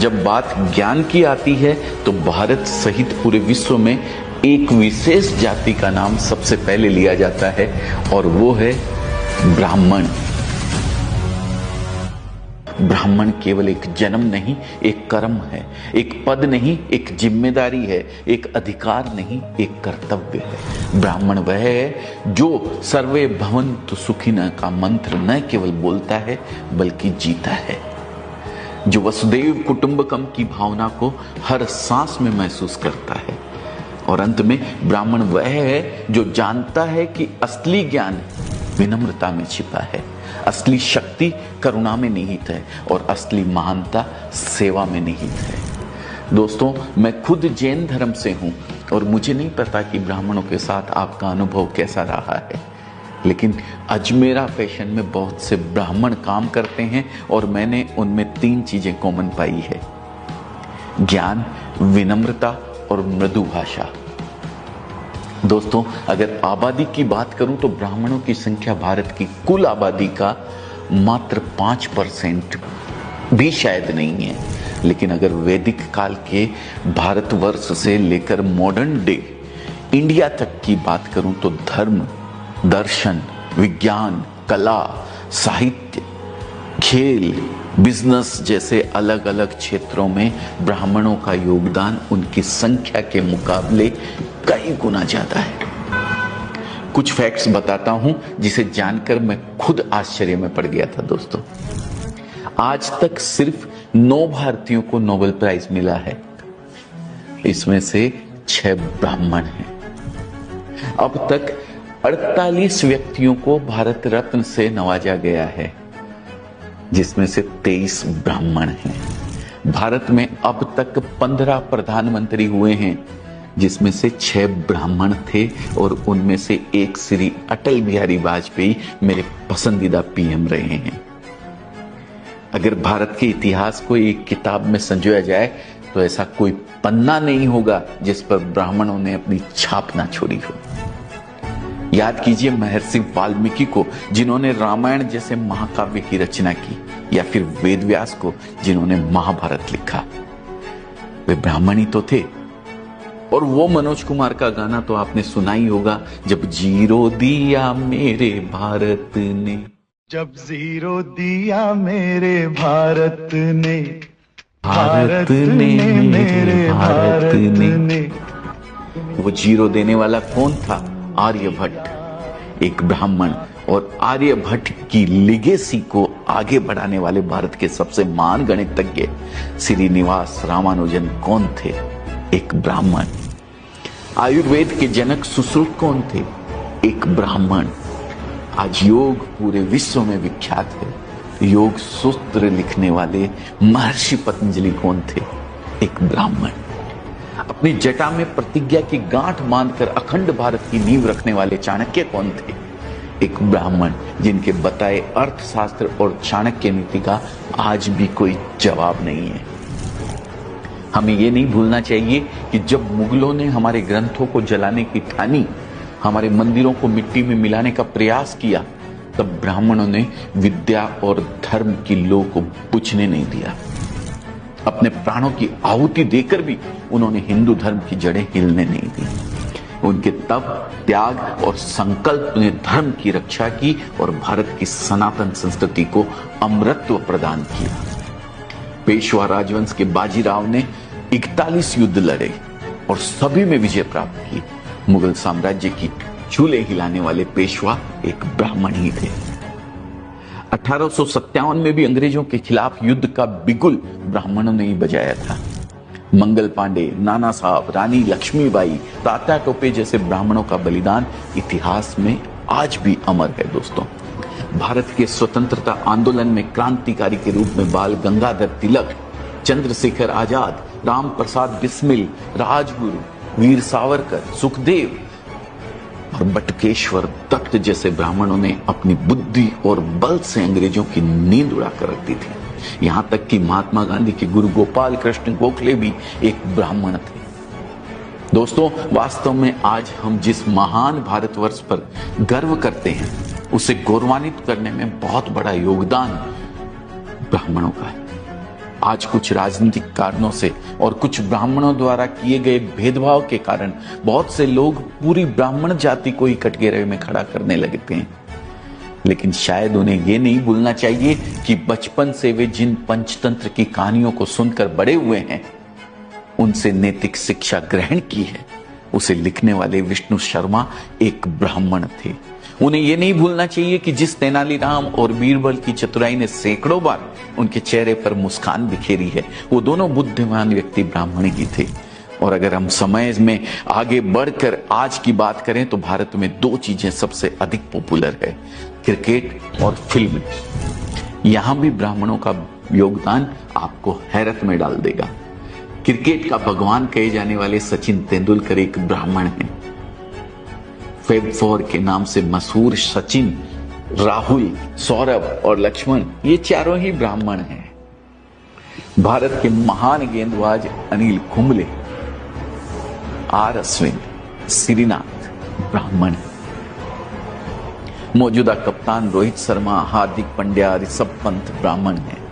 जब बात ज्ञान की आती है तो भारत सहित पूरे विश्व में एक विशेष जाति का नाम सबसे पहले लिया जाता है और वो है ब्राह्मण। ब्राह्मण केवल एक जन्म नहीं, एक कर्म है, एक पद नहीं, एक जिम्मेदारी है, एक अधिकार नहीं, एक कर्तव्य है। ब्राह्मण वह है जो सर्वे भवन्तु सुखिनः का मंत्र न केवल बोलता है बल्कि जीता है, जो वसुदेव कुटुंबकम की भावना को हर सांस में महसूस करता है। और अंत में ब्राह्मण वह है जो जानता है कि असली ज्ञान विनम्रता में छिपा है, असली शक्ति करुणा में निहित है और असली महानता सेवा में निहित है। दोस्तों, मैं खुद जैन धर्म से हूं और मुझे नहीं पता कि ब्राह्मणों के साथ आपका अनुभव कैसा रहा है, लेकिन अजमेरा फैशन में बहुत से ब्राह्मण काम करते हैं और मैंने उनमें 3 चीजें कॉमन पाई है: ज्ञान, विनम्रता और मृदु भाषा। दोस्तों, अगर आबादी की बात करूं तो ब्राह्मणों की संख्या भारत की कुल आबादी का मात्र 5% भी शायद नहीं है। लेकिन अगर वैदिक काल के भारतवर्ष से लेकर मॉडर्न डे इंडिया तक की बात करूं तो धर्म, दर्शन, विज्ञान, कला, साहित्य, खेल, बिजनेस जैसे अलग अलग क्षेत्रों में ब्राह्मणों का योगदान उनकी संख्या के मुकाबले कई गुना ज्यादा है। कुछ फैक्ट्स बताता हूं जिसे जानकर मैं खुद आश्चर्य में पड़ गया था। दोस्तों, आज तक सिर्फ 9 भारतीयों को नोबेल प्राइज मिला है, इसमें से 6 ब्राह्मण हैं। अब तक 48 व्यक्तियों को भारत रत्न से नवाजा गया है, जिसमें से 23 ब्राह्मण हैं। भारत में अब तक 15 प्रधानमंत्री हुए हैं, जिसमें से 6 ब्राह्मण थे और उनमें से एक श्री अटल बिहारी वाजपेयी मेरे पसंदीदा पीएम रहे हैं। अगर भारत के इतिहास को एक किताब में संजोया जाए तो ऐसा कोई पन्ना नहीं होगा जिस पर ब्राह्मणों ने अपनी छाप ना छोड़ी हो। याद कीजिए महर्षि वाल्मीकि को, जिन्होंने रामायण जैसे महाकाव्य की रचना की, या फिर वेदव्यास को, जिन्होंने महाभारत लिखा। वे ब्राह्मण ही तो थे। और वो मनोज कुमार का गाना तो आपने सुना ही होगा, जब जीरो दिया मेरे भारत ने, जब जीरो दिया मेरे भारत ने, भारत ने मेरे भारत ने। वो जीरो देने वाला कौन था? आर्यभट्ट, एक ब्राह्मण। और आर्यभट्ट की लिगेसी को आगे बढ़ाने वाले भारत के सबसे महान गणितज्ञ श्रीनिवास रामानुजन कौन थे? एक ब्राह्मण। आयुर्वेद के जनक सुश्रुत कौन थे? एक ब्राह्मण। आज योग पूरे विश्व में विख्यात है। योग सूत्र लिखने वाले महर्षि पतंजलि कौन थे? एक ब्राह्मण। अपनी जटा में प्रतिज्ञा की गांठ बांधकर अखंड भारत की नींव रखने वाले चाणक्य कौन थे? एक ब्राह्मण, जिनके बताए अर्थशास्त्र और चाणक्य नीति का आज भी कोई जवाब नहीं है। हमें यह नहीं भूलना चाहिए कि जब मुगलों ने हमारे ग्रंथों को जलाने की ठानी, हमारे मंदिरों को मिट्टी में मिलाने का प्रयास किया, तब ब्राह्मणों ने विद्या और धर्म की लौ को बुझने नहीं दिया। अपने प्राणों की आहुति देकर भी उन्होंने हिंदू धर्म की जड़ें हिलने नहीं दी। उनके तप, त्याग और संकल्प ने धर्म की रक्षा की और भारत की सनातन संस्कृति को अमरत्व प्रदान किया। पेशवा राजवंश के बाजीराव ने 41 युद्ध लड़े और सभी में विजय प्राप्त की। मुगल साम्राज्य की चूल्हे हिलाने वाले पेशवा एक ब्राह्मण ही थे। 1857 में भी अंग्रेजों के खिलाफ युद्ध का बिगुल ब्राह्मणों ने ही बजाया था। मंगल पांडे, नाना साहब, रानी लक्ष्मीबाई, तात्या टोपे जैसे ब्राह्मणों का बलिदान इतिहास में आज भी अमर है। दोस्तों, भारत के स्वतंत्रता आंदोलन में क्रांतिकारी के रूप में बाल गंगाधर तिलक, चंद्रशेखर आजाद, राम प्रसाद बिस्मिल, राजगुरु, वीर सावरकर, सुखदेव और बटुकेश्वर दत्त जैसे ब्राह्मणों ने अपनी बुद्धि और बल से अंग्रेजों की नींद उड़ा कर रख दी थी। यहां तक कि महात्मा गांधी के गुरु गोपाल कृष्ण गोखले भी एक ब्राह्मण थे। दोस्तों, वास्तव में आज हम जिस महान भारतवर्ष पर गर्व करते हैं, उसे गौरवान्वित करने में बहुत बड़ा योगदान ब्राह्मणों का है। आज कुछ राजनीतिक कारणों से और कुछ ब्राह्मणों द्वारा किए गए भेदभाव के कारण बहुत से लोग पूरी ब्राह्मण जाति को ही कटघरे में खड़ा करने लगते हैं। लेकिन शायद उन्हें यह नहीं भूलना चाहिए कि बचपन से वे जिन पंचतंत्र की कहानियों को सुनकर बड़े हुए हैं, उनसे नैतिक शिक्षा ग्रहण की है, उसे लिखने वाले विष्णु शर्मा एक ब्राह्मण थे। उन्हें यह नहीं भूलना चाहिए कि जिस तेनालीराम और बीरबल की चतुराई ने सैकड़ों बार उनके चेहरे पर मुस्कान बिखेरी है, वो दोनों बुद्धिमान व्यक्ति ब्राह्मण ही थे। और अगर हम समय में आगे बढ़कर आज की बात करें तो भारत में दो चीजें सबसे अधिक पॉपुलर है, क्रिकेट और फिल्म। यहां भी ब्राह्मणों का योगदान आपको हैरत में डाल देगा। क्रिकेट का भगवान कहे जाने वाले सचिन तेंदुलकर एक ब्राह्मण हैं। फेब 4 के नाम से मशहूर सचिन, राहुल, सौरभ और लक्ष्मण, ये चारों ही ब्राह्मण हैं। भारत के महान गेंदबाज अनिल कुंबले, आर अश्विन, श्रीनाथ ब्राह्मण हैं। मौजूदा कप्तान रोहित शर्मा, हार्दिक पांड्या, ऋषभ पंत ब्राह्मण हैं।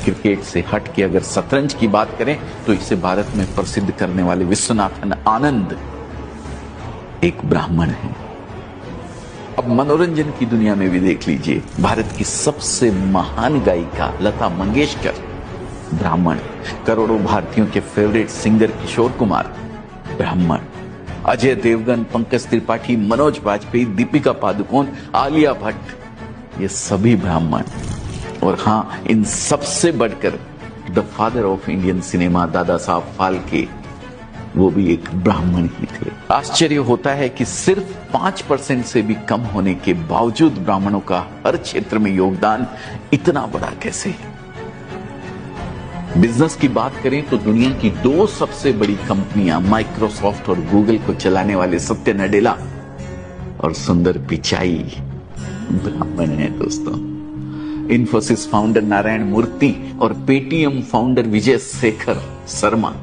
क्रिकेट से हट के अगर शतरंज की बात करें तो इसे भारत में प्रसिद्ध करने वाले विश्वनाथन आनंद एक ब्राह्मण है। अब मनोरंजन की दुनिया में भी देख लीजिए, भारत की सबसे महान गायिका लता मंगेशकर ब्राह्मण, करोड़ों भारतीयों के फेवरेट सिंगर किशोर कुमार ब्राह्मण, अजय देवगन, पंकज त्रिपाठी, मनोज बाजपेयी, दीपिका पादुकोण, आलिया भट्ट, ये सभी ब्राह्मण। और हां, इन सबसे बढ़कर the father of Indian cinema Dada Saheb Phalke, वो भी एक ब्राह्मण ही थे। आश्चर्य होता है कि सिर्फ 5% से भी कम होने के बावजूद ब्राह्मणों का हर क्षेत्र में योगदान इतना बड़ा कैसे है। बिजनेस की बात करें तो दुनिया की दो सबसे बड़ी कंपनियां माइक्रोसॉफ्ट और गूगल को चलाने वाले सत्य नडेला और सुंदर पिचाई ब्राह्मण हैं दोस्तों। इन्फोसिस फाउंडर नारायण मूर्ति और पेटीएम फाउंडर विजय शेखर शर्मा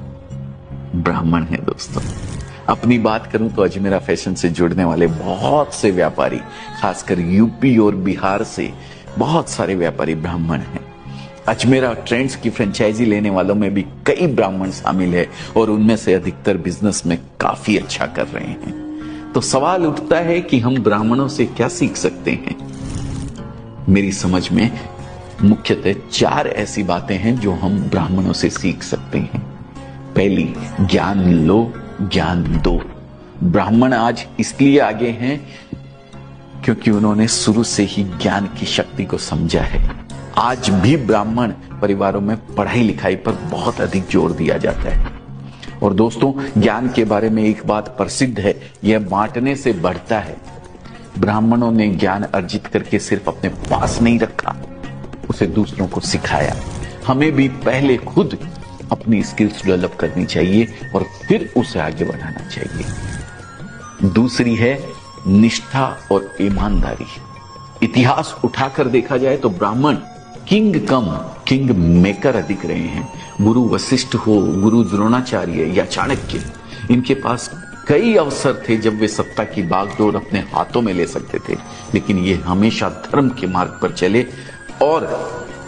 ब्राह्मण है दोस्तों। अपनी बात करूं तो अजमेरा फैशन से जुड़ने वाले बहुत से व्यापारी, खासकर यूपी और बिहार से बहुत सारे व्यापारी ब्राह्मण हैं। अजमेरा ट्रेंड्स की फ्रेंचाइजी लेने वालों में भी कई ब्राह्मण शामिल है और उनमें से अधिकतर बिजनेस में काफी अच्छा कर रहे हैं। तो सवाल उठता है कि हम ब्राह्मणों से क्या सीख सकते हैं। मेरी समझ में मुख्यतः 4 ऐसी बातें हैं जो हम ब्राह्मणों से सीख सकते हैं। पहली, ज्ञान लो, ज्ञान दो। ब्राह्मण आज इसलिए आगे हैं क्योंकि उन्होंने शुरू से ही ज्ञान की शक्ति को समझा है। आज भी ब्राह्मण परिवारों में पढ़ाई लिखाई पर बहुत अधिक जोर दिया जाता है। और दोस्तों, ज्ञान के बारे में एक बात प्रसिद्ध है, यह बांटने से बढ़ता है। ब्राह्मणों ने ज्ञान अर्जित करके सिर्फ अपने पास नहीं रखा, उसे दूसरों को सिखाया। हमें भी पहले खुद अपनी स्किल्स डेवलप करनी चाहिए और फिर उसे आगे बढ़ाना चाहिए। दूसरी है निष्ठा और ईमानदारी। इतिहास उठाकर देखा जाए तो ब्राह्मण किंग कम किंग मेकर अधिक रहे हैं। गुरु वशिष्ठ हो, गुरु द्रोणाचार्य या चाणक्य, इनके पास कई अवसर थे जब वे सत्ता की बागडोर अपने हाथों में ले सकते थे, लेकिन ये हमेशा धर्म के मार्ग पर चले और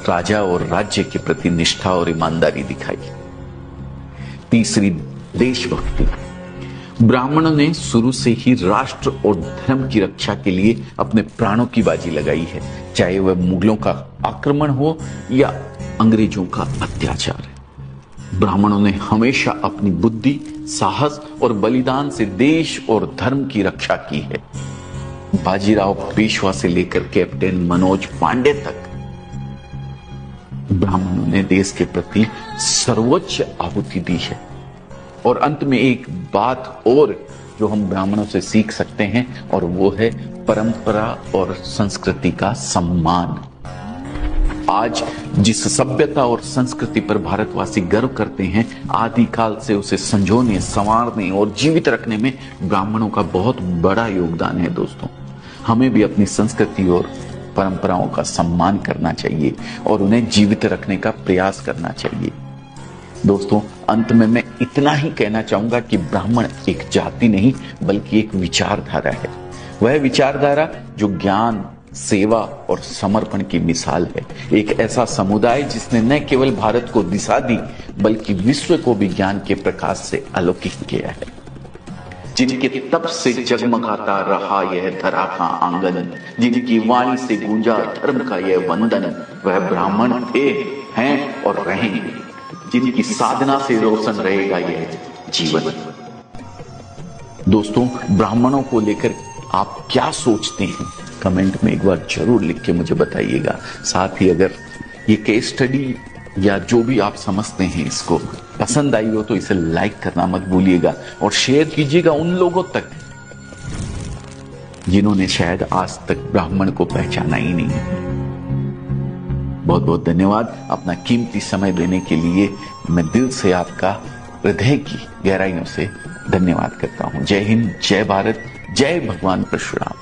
राजा और राज्य के प्रति निष्ठा और ईमानदारी दिखाई। तीसरी, देशभक्ति। ब्राह्मणों ने शुरू से ही राष्ट्र और धर्म की रक्षा के लिए अपने प्राणों की बाजी लगाई है, चाहे वह मुगलों का आक्रमण हो या अंग्रेजों का अत्याचार। ब्राह्मणों ने हमेशा अपनी बुद्धि, साहस और बलिदान से देश और धर्म की रक्षा की है। बाजीराव पेशवा से लेकर कैप्टन मनोज पांडे तक ब्राह्मणों ने देश के प्रति सर्वोच्च आहुति दी है। और अंत में एक बात और जो हम ब्राह्मणों से सीख सकते हैं, और वो है परंपरा और संस्कृति का सम्मान। आज जिस सभ्यता और संस्कृति पर भारतवासी गर्व करते हैं, आदिकाल से उसे संजोने, संवारने और जीवित रखने में ब्राह्मणों का बहुत बड़ा योगदान है। दोस्तों, हमें भी अपनी संस्कृति और परंपराओं का सम्मान करना चाहिए और उन्हें जीवित रखने का प्रयास करना चाहिए। दोस्तों, अंत में मैं इतना ही कहना चाहूंगा कि ब्राह्मण एक जाति नहीं बल्कि एक विचारधारा है। वह विचारधारा जो ज्ञान, सेवा और समर्पण की मिसाल है। एक ऐसा समुदाय जिसने न केवल भारत को दिशा दी बल्कि विश्व को भी ज्ञान के प्रकाश से अलौकिक किया है। जिनके तप से जगमगाता रहा यह धरा का आंगन, जिनकी वाणी से गूंजा धर्म का यह वंदन, वह ब्राह्मण थे, हैं और रहेंगे, जिनकी साधना से रोशन रहेगा यह जीवन। दोस्तों, ब्राह्मणों को लेकर आप क्या सोचते हैं? कमेंट में एक बार जरूर लिख के मुझे बताइएगा। साथ ही अगर ये केस स्टडी या जो भी आप समझते हैं इसको पसंद आई हो तो इसे लाइक करना मत भूलिएगा और शेयर कीजिएगा उन लोगों तक जिन्होंने शायद आज तक ब्राह्मण को पहचाना ही नहीं। बहुत बहुत धन्यवाद अपना कीमती समय देने के लिए। मैं दिल से आपका हृदय की गहराइयों से धन्यवाद करता हूं। जय हिंद, जय भारत, जय भगवान परशुराम।